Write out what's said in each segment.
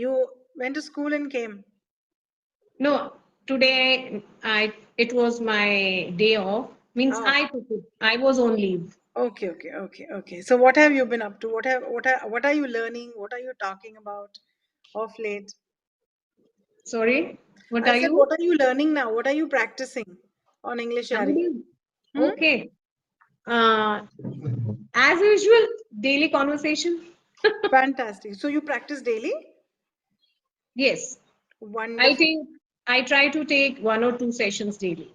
You went to school and came. No, today it was my day off. Means Oh, I took it. I was on leave. okay. So what have you been up to? What are you learning? What are you talking about of late? Sorry, what I are said, what you? are you learning now? What are you practicing on English, Yaari? Nowadays? Hmm? Okay. Uh, as usual, daily conversation. Fantastic. So you practice daily? Yes, I Wonderful. think I try to take 1 or 2 sessions daily.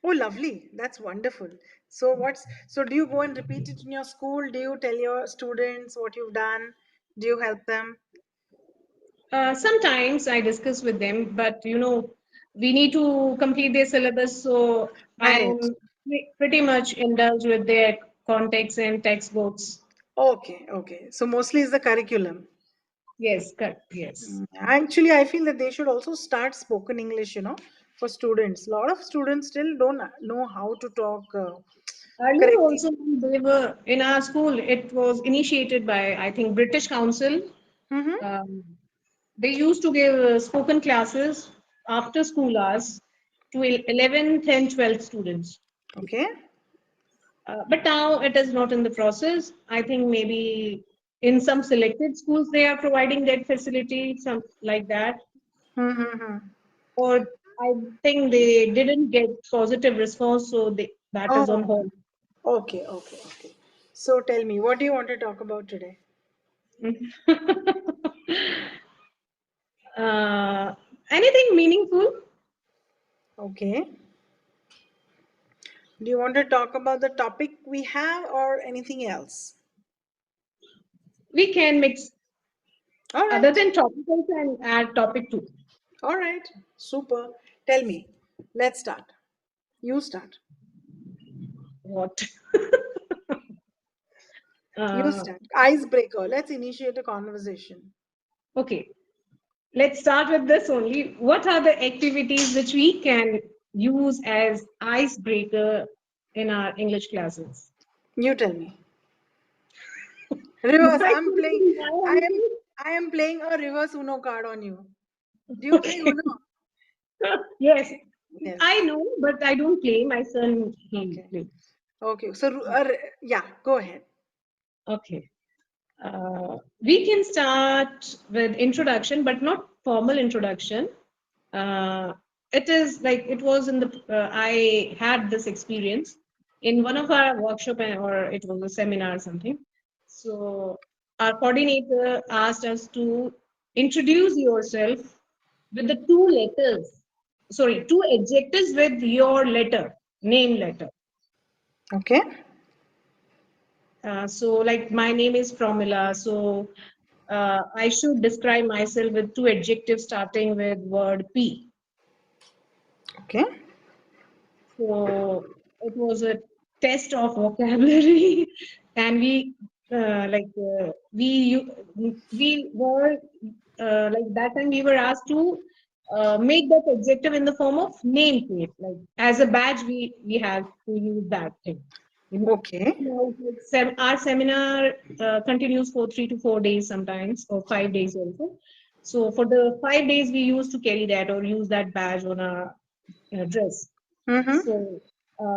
Oh, lovely. That's wonderful. So do you go and repeat it in your school? Do you tell your students what you've done? Do you help them? Sometimes I discuss with them, but we need to complete their syllabus, so I Right. am pretty much indulged with their context and textbooks. Okay. So mostly it's the curriculum. Yes, correct. Yes. Actually, I feel that they should also start spoken English, for students. A lot of students still don't know how to talk Earlier correctly. also, they were in our school. It was initiated by, I think, British Council. Mm-hmm. Um, they used to give spoken classes after school hours to 11th and 12th students. Okay. But now it is not in the process. I think maybe in some selected schools they are providing that facility, some like that. Mm-hmm. Or I think they didn't get positive response, so that is on Oh, hold. okay. So tell me, what do you want to talk about today? uh, Anything meaningful? Okay. Do you want to talk about the topic we have or anything else? We can mix All other right. than topicals and add topic too. All right. Super. Tell me. Let's start. You start. What? You uh, start. Icebreaker. Let's initiate a conversation. okay, let's start with this only. What are the activities which we can use as icebreaker in our English classes? You tell me. Reverse. My I'm playing. children, my I am. answer? I am playing a reverse Uno card on you. Do you play Okay. Uno? Yes, I Yes. know, but I don't play. My son, he Okay. plays. Okay. So, yeah. Go ahead. Okay. We can start with introduction, but not formal introduction. Uh, it is like it was in the. I had this experience in one of our workshop or it was a seminar or something. So our coordinator asked us to introduce yourself with the two letters. Sorry, two adjectives with your letter, name letter. Okay. So, like, my name is Pramila. So, I should describe myself with two adjectives starting with word P. Okay. So, it was a test of vocabulary, and we were like that time we were asked to make that adjective in the form of name plate. Like as a badge, we have to use that thing. Okay. Now, our seminar continues for 3 to 4 days sometimes, or 5 days also. So for the 5 days, we used to carry that or use that badge on our dress. Mm-hmm. So,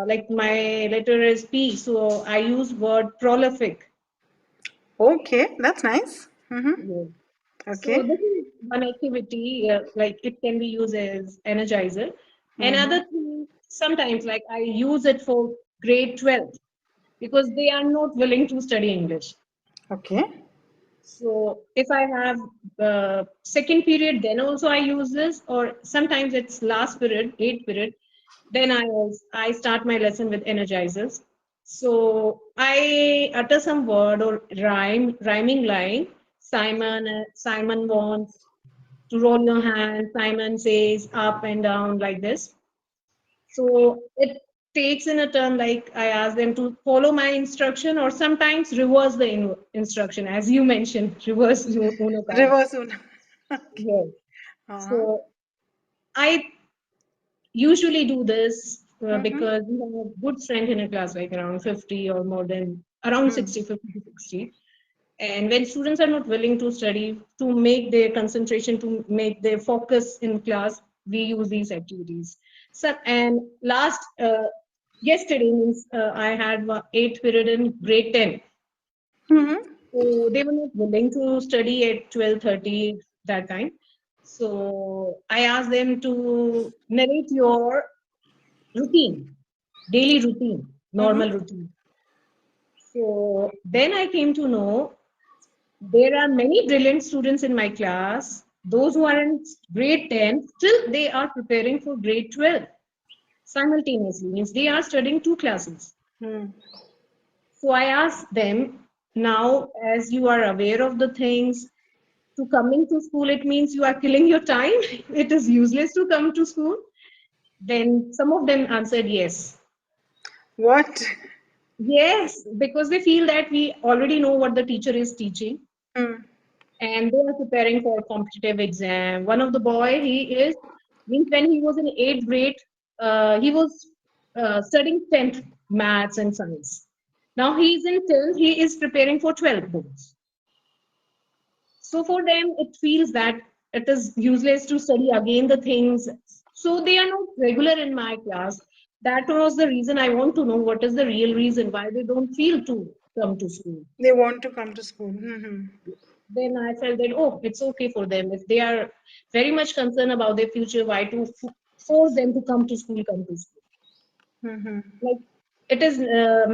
like my letter is P, so I use word prolific. Okay. That's nice. Mm-hmm. Yeah. So Okay. this is one activity, like it can be used as energizer. Mm-hmm. Another thing, sometimes like I use it for grade 12 because they are not willing to study English. Okay. So if I have second period, then also I use this, or sometimes it's last period, eighth period. Then I start my lesson with energizers. So I utter some word or rhyming line. Simon wants to roll your hand. Simon says up and down like this. So it takes in a turn like I ask them to follow my instruction or sometimes reverse the instruction, as you mentioned, reverse Uno card. Reverse Una. Okay. Yes. Uh-huh. So I usually do this Mm-hmm. because we have good strength in a class, like around 50 or more than around Mm. 60, 50 to 60. And when students are not willing to study, to make their concentration, to make their focus in class, we use these activities. So, and last yesterday means I had eighth period in grade 10. Mm-hmm. So they were not willing to study at 12:30 that time. So I asked them to narrate your routine, daily routine, Mm-hmm. normal routine. So then I came to know there are many brilliant students in my class. Those who are in grade 10, still they are preparing for grade 12 simultaneously, means they are studying two classes. Mm. So I asked them, now as you are aware of the things, to coming to school, it means you are killing your time. It is useless to come to school. Then some of them answered yes. What? Yes, because they feel that we already know what the teacher is teaching Mm. and they are preparing for a competitive exam. One of the boy, he is, means when he was in eighth grade, he was studying 10th maths and science. Now he is in 10th, he is preparing for 12th boards. So for them, it feels that it is useless to study again the things. So they are not regular in my class. That was the reason I want to know what is the real reason why they don't feel to come to school. They want to come to school. Mm-hmm. Then I felt that, oh, it's okay for them. If they are very much concerned about their future, why to force them to come to school, come to school? Mm-hmm. Like it is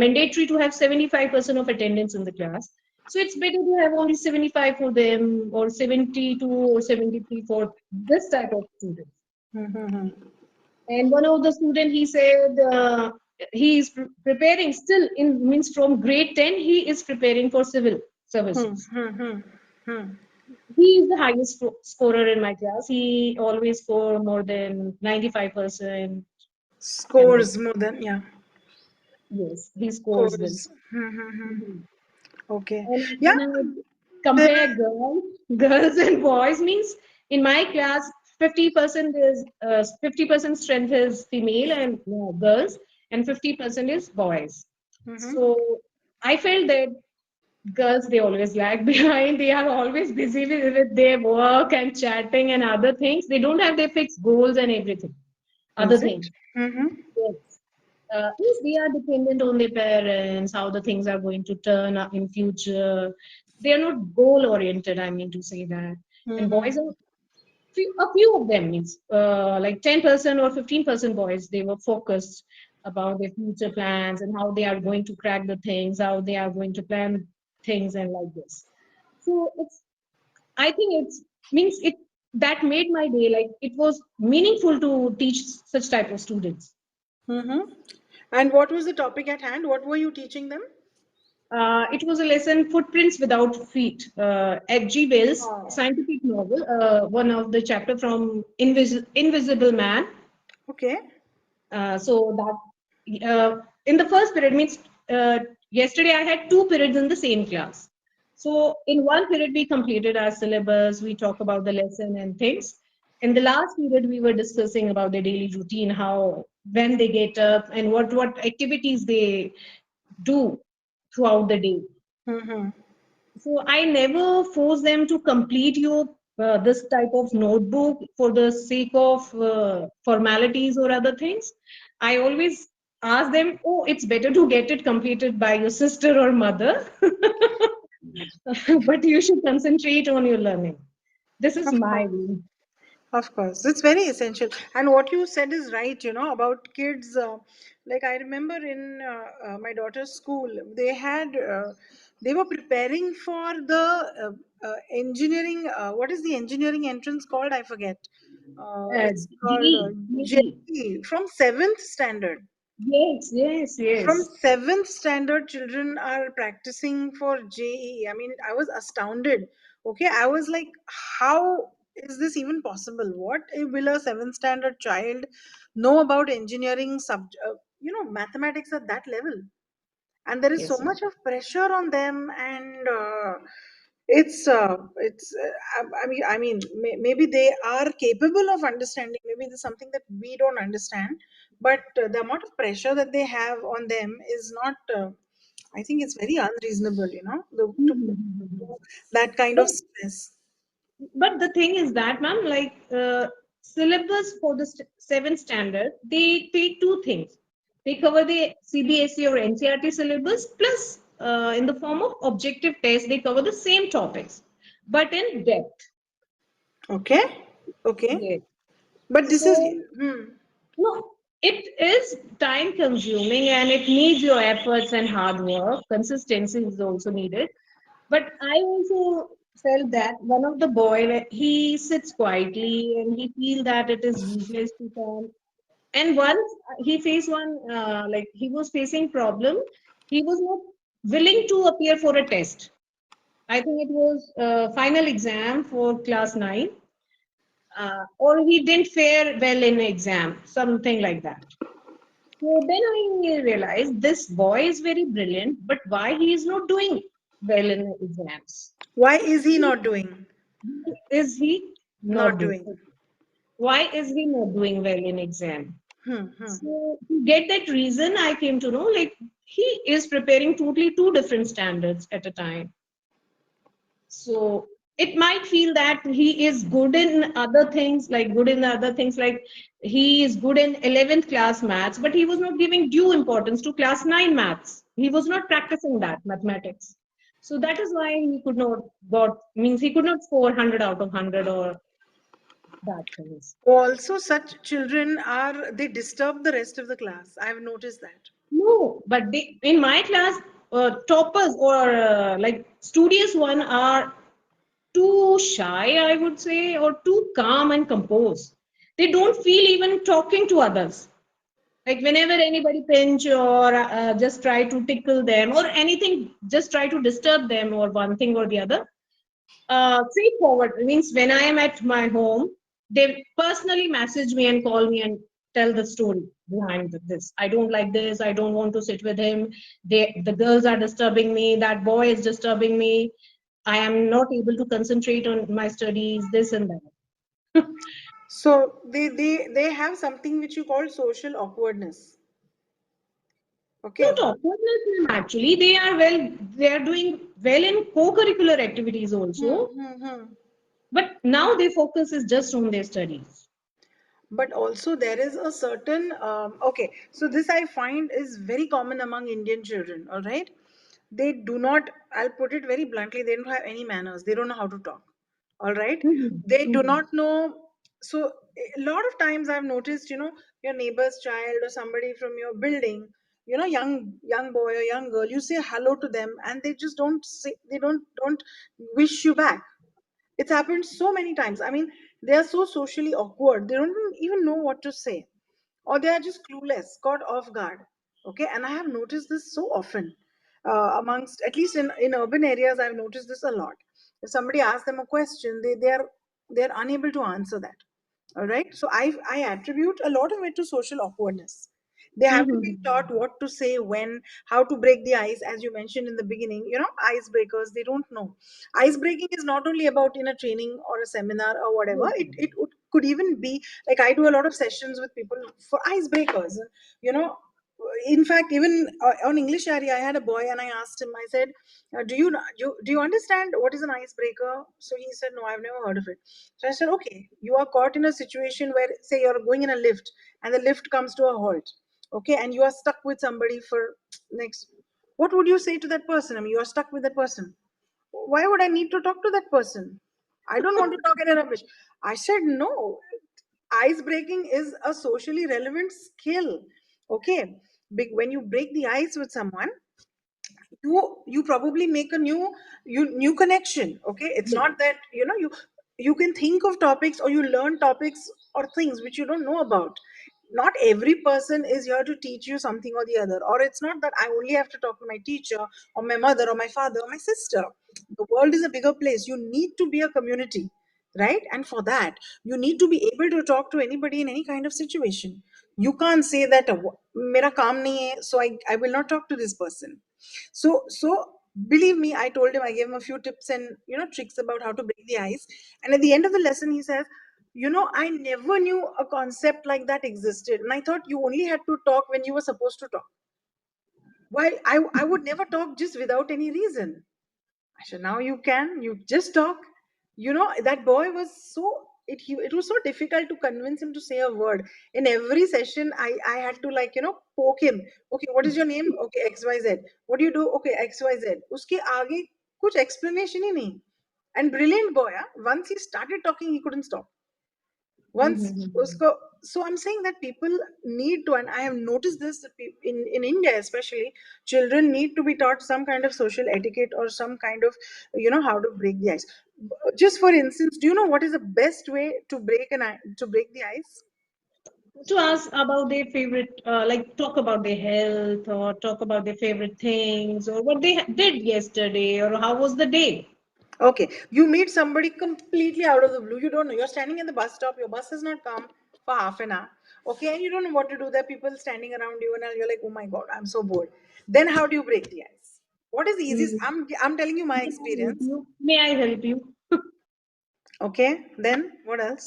mandatory to have 75% of attendance in the class. So it's better to have only 75 for them or 72 or 73 for this type of students. Mm-hmm. And one of the student, he said he is preparing still in means from grade 10, he is preparing for civil services. Mm-hmm. Mm-hmm. He is the highest scorer in my class. He always score more than 95% and all. Scores more than, yeah. Yes, he scores well. Scores. Mm-hmm. Mhm. Okay. And Yeah. when I There. compare girls and boys, means in my class, 50% is 50% strength is female and girls, and 50% is boys. Mm-hmm. So I felt that girls they always lag behind. They are always busy with their work and chatting and other things. They don't have their fixed goals and everything. Other Is it? things. Mm-hmm. Yes. Yes, they are dependent on their parents, how the things are going to turn up in future. They are not goal oriented. I mean to say that. And Mm-hmm. boys are a few of them means like 10% or 15% boys. They were focused about their future plans and how they are going to crack the things, how they are going to plan things and like this. So it's I think it's means it that made my day like it was meaningful to teach such type of students. Mm-hmm. And what was the topic at hand? What were you teaching them? It was a lesson, Footprints Without Feet, H.G. Wells' Oh, scientific novel, one of the chapter from Invisible Man. okay. So that in the first period means uh, yesterday I had two periods in the same class. So in one period we completed our syllabus, we talk about the lesson and things. In the last period we were discussing about their daily routine, how when they get up and what activities they do throughout the day. Mm-hmm. So I never force them to complete your this type of notebook for the sake of formalities or other things. I always ask them, oh, it's better to get it completed by your sister or mother, but you should concentrate on your learning. This is Of my course. way. Of course, it's very essential. And what you said is right, about kids. Like, I remember in my daughter's school, they were preparing for the engineering. What is the engineering entrance called? I forget. It's called GE. JEE from seventh standard. Yes, yes, From yes, seventh standard, children are practicing for JEE. I mean, I was astounded. Okay, I was like, how is this even possible? What will a seventh standard child know about engineering mathematics at that level? And there is so yes, much of pressure on them, and maybe they are capable of understanding. Maybe there's something that we don't understand, but the amount of pressure that they have on them is not I think it's very unreasonable, to put Mhm. that kind of But stress. but the thing is that, ma'am, like syllabus for the seventh standard, they take two things. They cover the CBSE or NCRT syllabus, plus in the form of objective test, they cover the same topics, but in depth. Okay, okay, Yes. but this is So hmm. no, it is time consuming and it needs your efforts and hard work. Consistency is also needed. But I also felt that one of the boy, he sits quietly and he feel that it is useless to come. And once he faced one, like he was facing problem, he was not willing to appear for a test. I think it was final exam for class 9, or he didn't fare well in exam, something like that. So then I realized this boy is very brilliant, but why he is not doing well in exams? Why is he not doing? Is he Not not doing? doing. Why is he not doing well in exam? Hmm. So to get that reason, I came to know like he is preparing totally two different standards at a time. So it might feel that he is good in other things, like good in the other things, like he is good in 11th class maths, but he was not giving due importance to class 9 maths. He was not practicing that mathematics. So that is why he could not got means he could not score 100 out of 100 or that things. Also, such children are they disturb the rest of the class. I've noticed that. No, but they, in my class, toppers or like studious one are too shy, I would say, or too calm and composed. They don't feel even talking to others. Like whenever anybody pinch or just try to tickle them or anything, just try to disturb them or one thing or the other. Straightforward means when I am at my home, they personally message me and call me and tell the story behind this. I don't like this. I don't want to sit with him. The girls are disturbing me. That boy is disturbing me. I am not able to concentrate on my studies. This and that. So they have something which you call social awkwardness. Not Okay. awkwardness, ma'am, actually. They are well. They are doing well in co-curricular activities also. Hmm. But now their focus is just on their studies. But also there is a certain okay, so this I find is very common among Indian children. All right, they do not, I'll put it very bluntly, they don't have any manners, they don't know how to talk. All right, Mhm. they do Mhm. not know. So a lot of times I've noticed, your neighbor's child or somebody from your building, young boy or young girl, you say hello to them and they just don't say, they don't wish you back. It's happened so many times. I mean, they are so socially awkward. They don't even know what to say, or they are just clueless, caught off guard. Okay, and I have noticed this so often amongst, at least in urban areas, I've noticed this a lot. If somebody asks them a question, they're unable to answer that. All right, so I attribute a lot of it to social awkwardness. They haven't been Mhm. taught what to say, when, how to break the ice, as you mentioned in the beginning. Icebreakers, they don't know. Ice breaking is not only about in a training or a seminar or whatever. Yes, It could even be like, I do a lot of sessions with people for icebreakers. You know, in fact, even on EnglishYaari, I had a boy and I asked him. I said, "Do you understand what is an icebreaker?" So he said, "No, I've never heard of it." So I said, "Okay, you are caught in a situation where, say, you're going in a lift and the lift comes to a halt. Okay, and you are stuck with somebody for next. What would you say to that person? I mean, you are stuck with that person. Why would I need to talk to that person? I don't want to talk any rubbish." I said, "No, ice breaking is a socially relevant skill. Okay, when you break the ice with someone, you probably make a new connection. Okay, it's yes, not that you can think of topics or you learn topics or things which you don't know about. Not every person is here to teach you something or the other, or it's not that I only have to talk to my teacher or my mother or my father or my sister. The world is a bigger place. You need to be a community, right? And for that, you need to be able to talk to anybody in any kind of situation. You can't say that mera kaam nahi hai, so I will not talk to this person. So believe me, I told him, I gave him a few tips and tricks about how to break the ice. And at the end of the lesson, he says, I never knew a concept like that existed. And I thought you only had to talk when you were supposed to talk. While I would never talk just without any reason. I said, now you can, you just talk. That boy was it was so difficult to convince him to say a word. In every session, I had to, like, poke him. Okay, what is your name? Okay, XYZ. What do you do? Okay, XYZ. Uske aage kuch explanation hi nahi. And brilliant boy, huh? Once he started talking, he couldn't stop. Once Mhm. usko, so I'm saying that people need to, and I have noticed this, that in India especially, children need to be taught some kind of social etiquette, or some kind of, how to break the ice. Just for instance, do you know what is the best way to break the ice? To ask about their favorite, like talk about their health or talk about their favorite things or what they did yesterday or how was the day. Okay, you meet somebody completely out of the blue. You don't know. You're standing in the bus stop. Your bus has not come for half an hour. Okay, and you don't know what to do. There are people standing around you, and you're like, "Oh my god, I'm so bored." Then how do you break the ice? What is the easiest? Mm. I'm telling you my May I help experience. you? May I help you? Okay, then what else?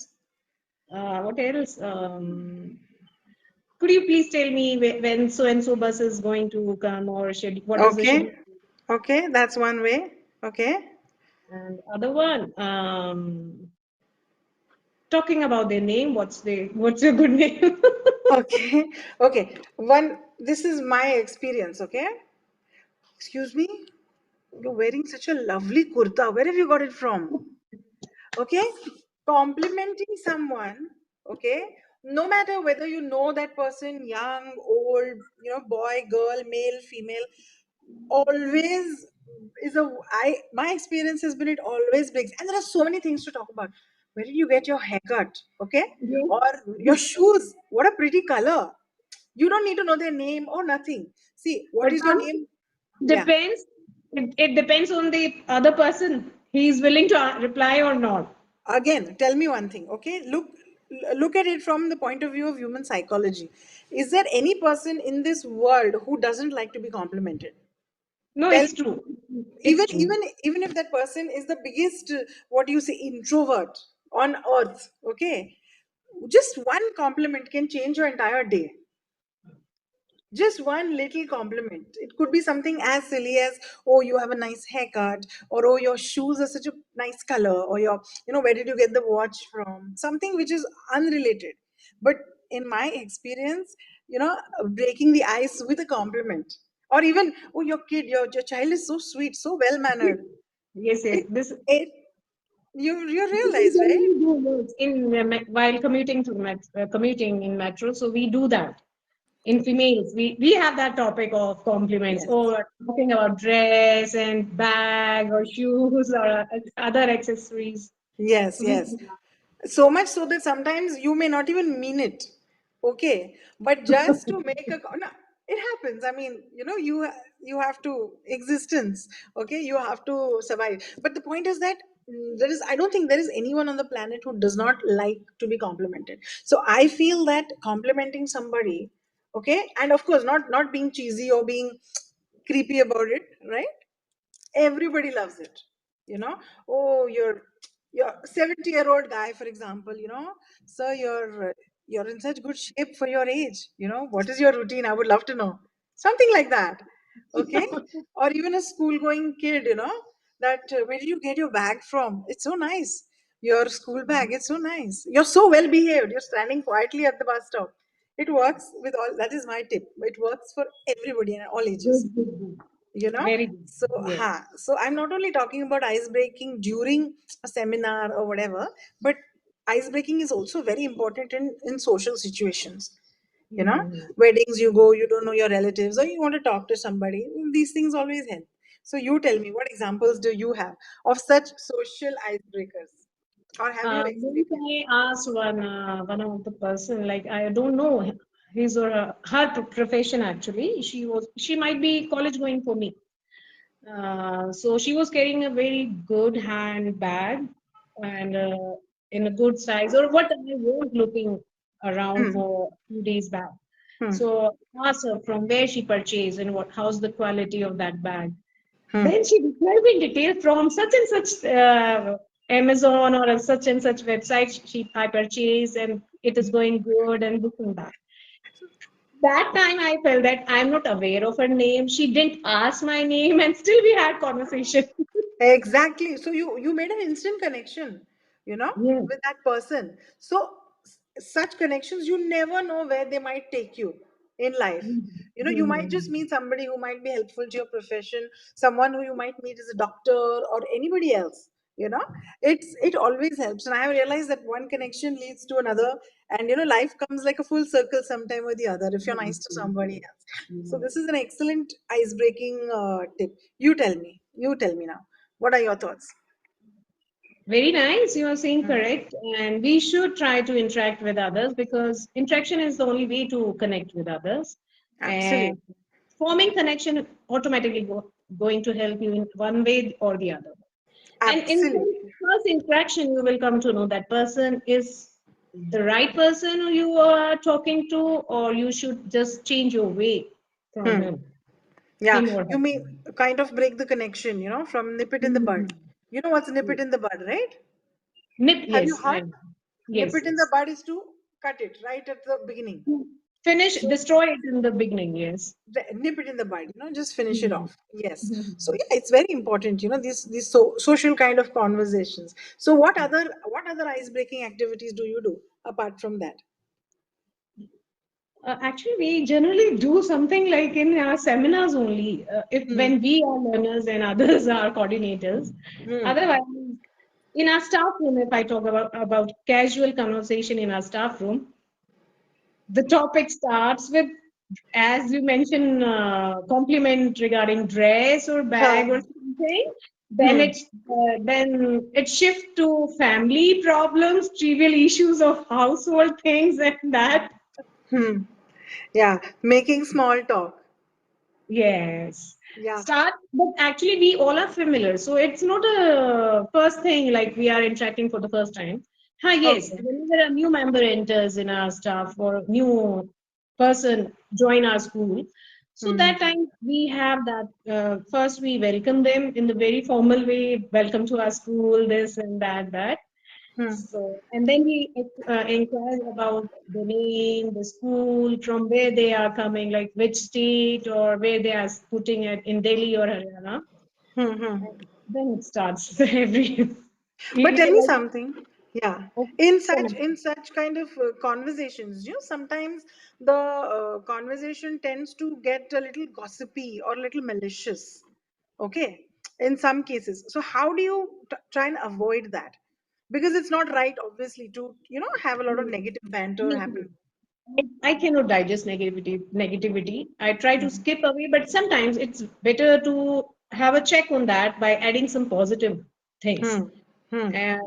What else? Could you please tell me when so and so bus is going to come or schedule, what is the schedule? Okay, okay, that's one way. Okay, And other one, talking about their name. What's your good name? okay, okay. One. This is my experience. Okay, excuse me. You're wearing such a lovely kurta. Where have you got it from? Okay, complimenting someone. Okay, no matter whether you know that person, young, old, boy, girl, male, female, always is a I my experience has been, it always breaks. And there are so many things to talk about. Where did you get your haircut? Okay, or your shoes, what a pretty color. You don't need to know their name or nothing. See, what But is your name? Yeah. depends. It depends on the other person. He is willing to reply or not. Again, tell me one thing. Okay, look at it from the point of view of human psychology. Is there any person in this world who doesn't like to be complimented? No, Tell it's me. true. It's even true. even even if that person is the biggest, what do you say, introvert on earth. Okay, just one compliment can change your entire day. Just one little compliment. It could be something as silly as, oh, you have a nice haircut, or oh, your shoes are such a nice color, or your, where did you get the watch from? Something which is unrelated. But in my experience, breaking the ice with a compliment, or even, oh, your child is so sweet, so well mannered. Yes, yes. It, it you This we realize, right? generally do in while commuting to commuting in metro. So we do that. In females, we have that topic of compliments Yes. or talking about dress and bag or shoes or other accessories. Yes, So we yes. do that. So much so that sometimes you may not even mean it. Okay, but just to make no, it happens. I mean, you have to existence. Okay, you have to survive. But the point is that, I don't think there is anyone on the planet who does not like to be complimented. So I feel that complimenting somebody, okay, and of course not being cheesy or being creepy about it, right? Everybody loves it. Oh, you're 70-year-old guy, for example. Sir, you're in such good shape for your age. What is your routine? I would love to know. Something like that. Okay, or even a school going kid, that, where did you get your bag from? It's so nice. Your school bag, it's so nice. You're so well behaved. You're standing quietly at the bus stop. It works with all. That is my tip. It works for everybody and all ages. Good, good, good. you know Very good. so Yes. so I'm not only talking about ice breaking during a seminar or whatever, but ice breaking is also very important in social situations. you know Mhm. Weddings, you go, you don't know your relatives, or you want to talk to somebody. These things always help. So you tell me, what examples do you have of such social icebreakers, or have you Once experienced? I asked one of the person, like I don't know his or her profession actually. She might be college going for me. So she was carrying a very good handbag and in a good size, or what I was looking around Hmm. for a few days back. Hmm. So I asked her from where she purchased and how's the quality of that bag. Hmm. Then she described in detail from such and such Amazon or such and such website I purchased and it is going good and this and that. That time I felt that I'm not aware of her name. She didn't ask my name, and still we had conversation. Exactly. So you made an instant connection, you know, Yes. with that person. So such connections, you never know where they might take you in life. You know, you might just Mhm. meet somebody who might be helpful to your profession, someone who you might meet as a doctor or anybody else. You know, it always helps. And I have realized that one connection leads to another, and you know, life comes like a full circle sometime or the other if you're nice to somebody else. So this is an excellent ice-breaking tip. You tell me. You tell me now. What are your thoughts? Very nice. You are saying Mm. correct. And we should try to interact with others because interaction is the only way to connect with others. And Absolutely. forming connection automatically going to help you in one way or the other. And in the Absolutely. first interaction, you will come to know that person is the right person who you are talking to, or you should just change your way from Hmm. Yeah. him or You her. mean kind of break the connection, you know, from nip it in the bud. Mhm. You know what's nip it in the bud, right? Nip, Have you yes, heard? Nip yes, it in the yes. bud is to cut it right at the beginning. Finish, So destroy it in the beginning, yes. nip it in the bud, you know, just finish it Mhm. off. Yes. So Mhm. yeah, it's very important, you know, these social kind of conversations. So what other ice breaking activities do you do apart from that? Actually, we generally do something like in our seminars only, if Hmm. when we are learners and others are coordinators. Hmm. Otherwise, in our staff room, if I talk about casual conversation in our staff room, the topic starts with, as you mentioned, compliment regarding dress or bag or Huh. something. Then Hmm. it shifts to family problems, trivial issues of household things, and that. Hmm. Yeah, making small talk. Yes. Yeah. Start, but actually we all are familiar. So it's not a first thing like we are interacting for the first time. Yes, Okay. whenever a new member enters in our staff or a new person join our school, so Hmm. that time we have that first we welcome them in the very formal way, welcome to our school, this and that. Hmm. So, and then we inquire about the name, the school, from where they are coming, like which state or where they are putting it in Delhi or Haryana. Hmm. Hmm. And then it starts every. But We tell me like, something. Yeah. okay, In come such on. in such kind of conversations, you know, sometimes the conversation tends to get a little gossipy or a little malicious. Okay. In some cases. So how do you try and avoid that? Because it's not right, obviously, to you know have a lot of negative banter happen. I cannot digest negativity. I try to Hmm. skip away, but sometimes it's better to have a check on that by adding some positive things. Hmm. Hmm. And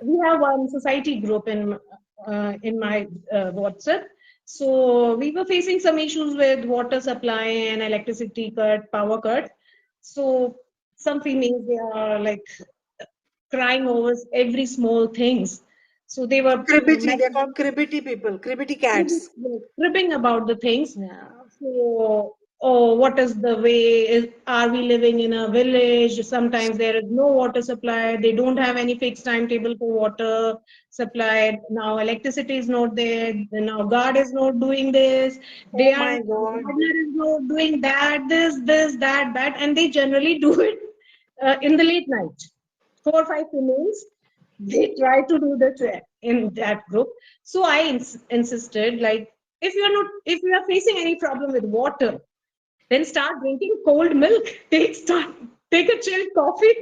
we have one society group in my WhatsApp. So we were facing some issues with water supply and electricity cut, power cut. So some females they are like crying over every small things. So they were Cribbity, they're called cribbity people, cribbity cats. cribbing about the things. Yeah. So, oh, what is the way? Are we living in a village? Sometimes there is no water supply. They don't have any fixed timetable for water supply. Now electricity is not there. Now guard is not doing this. Oh They are my God. gardener is not doing that. This, that, and they generally do it in the late night. 4 or 5 females they try to do the in that group. So I insisted, like, if you are facing any problem with water, then start drinking cold milk. Take a chilled coffee.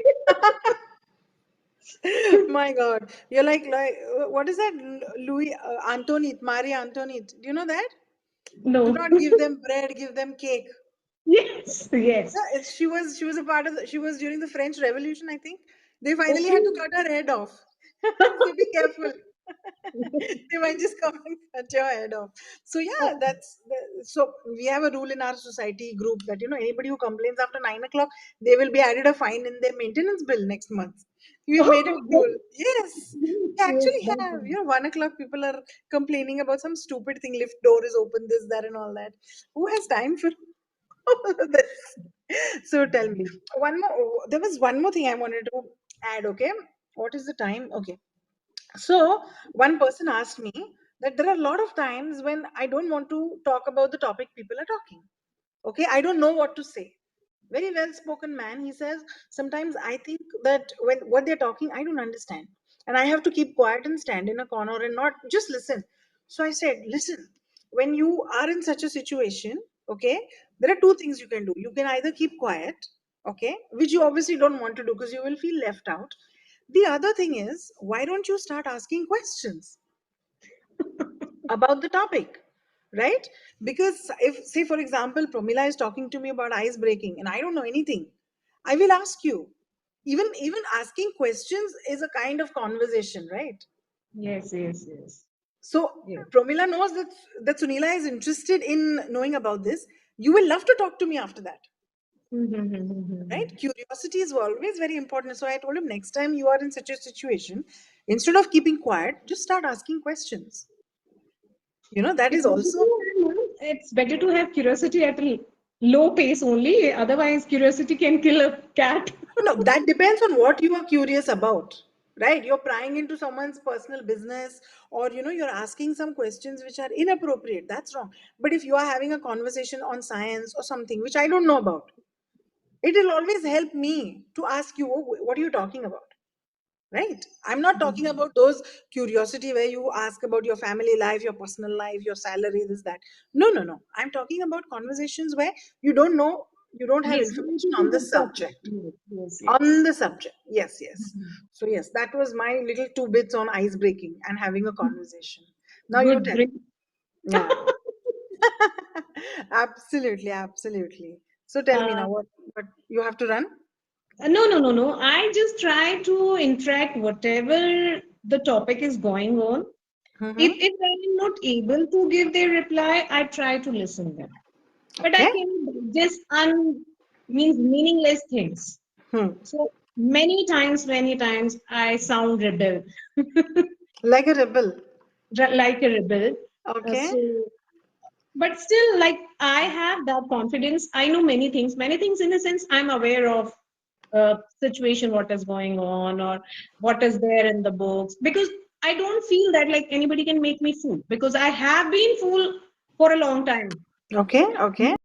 My God. You're like, what is that? Louis Antoinette, Marie Antoinette. Do you know that? Do No. not give them bread, give them cake. Yes, yes. Yeah, she was a part of she was during the French Revolution, I think. They finally Okay. had to cut her head off. So be careful. They might just come and cut your head off. So yeah, so we have a rule in our society group that you know anybody who complains after 9 o'clock, they will be added a fine in their maintenance bill next month. We've made it a rule. Yes. We Yes, actually have, you know, 1 o'clock people are complaining about some stupid thing, lift door is open, this, that, and all that. Who has time for all of this? So tell me, one more. There was one more thing I wanted to add. Okay, what is the time? Okay, so one person asked me. that there are a lot of times when I don't want to talk about the topic people are talking. Okay, I don't know what to say. Very well spoken man, he says, sometimes I think that when what they're talking, I don't understand. And I have to keep quiet and stand in a corner and not just listen. So I said, listen, when you are in such a situation, okay, there are two things you can do. You can either keep quiet, okay, which you obviously don't want to do because you will feel left out. The other thing is, why don't you start asking questions about the topic, right? Because if, say for example, Promila is talking to me about ice breaking and I don't know anything, I will ask you. Even asking questions is a kind of conversation, right? Yes, yes, yes, So yes. Promila knows that Sunila is interested in knowing about this. You will love to talk to me after that, right? Curiosity is always very important. So I told him, next time you are in such a situation, instead of keeping quiet, just start asking questions. That is It's better also. it's better to have curiosity at a low pace only. Otherwise, curiosity can kill a cat. No, that depends on what you are curious about, right? You're prying into someone's personal business, or you're asking some questions which are inappropriate. That's wrong. But if you are having a conversation on science or something which I don't know about, it will always help me to ask you, "Oh, what are you talking about?" Right? I'm not talking about those curiosity where you ask about your family life, your personal life, your salary, this, that. No, no, no. I'm talking about conversations where you don't know, you don't have Yes, information related on to the the topic. subject. Yes, yes, On yes. the subject, yes, yes. So yes, that was my little two bits on ice breaking and having a conversation. Now you Good tell. break. Yeah. Absolutely, absolutely. So tell me Uh, now, what you have to run. no, no, no, no. I just try to interact whatever the topic is going on. Mm-hmm. If I'm not able to give their reply, I try to listen them. But I Okay. can just means meaningless things. Hmm. So many times I sound rebel, Like a rebel. like a rebel. Okay. So, but still, like I have that confidence. I know many things in a sense. I'm aware of situation, what is going on, or what is there in the books, because I don't feel that like anybody can make me fool because I have been fool for a long time. Okay. Okay.